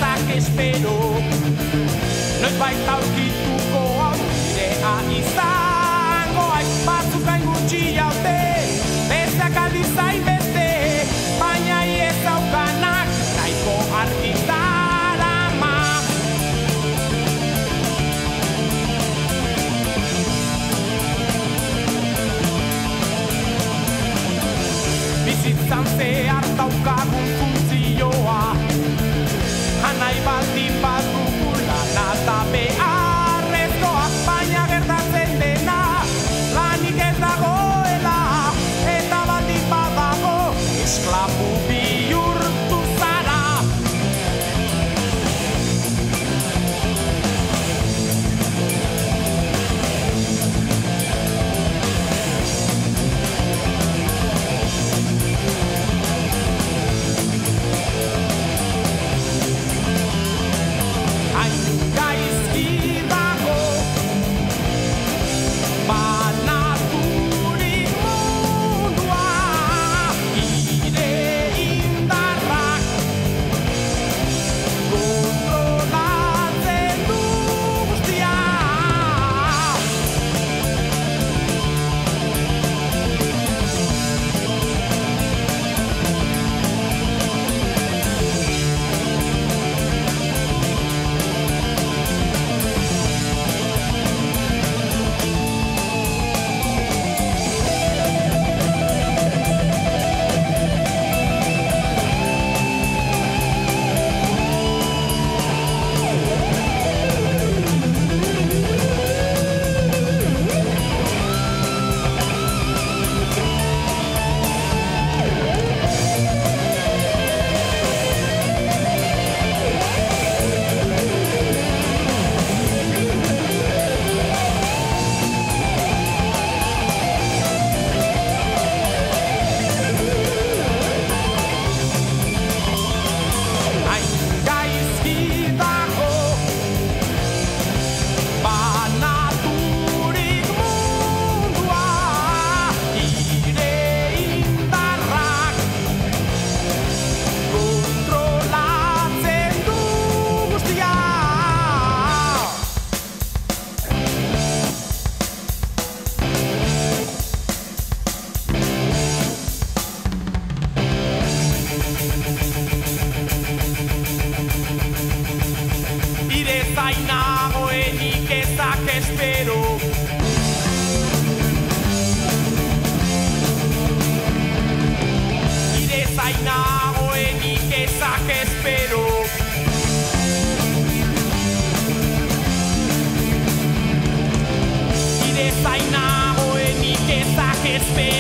ezak espero. Noiz baita aurkituko hau nirea izango aiz batzuk hain gutxi jaute, besteak aldiz hain beste, baina ez daukanak nahiko argitarama. Bizitzan zehar daukagun funtzioa, anai baldin bat dugula nata beharrezkoa, baina gertatzen dena lanik ez dagoela, eta baldin badago esklabu bihurtu zara. Nagoenik ezak espero. Ire zain nagoenik ezak espero. Ire zain nagoenik ezak espero.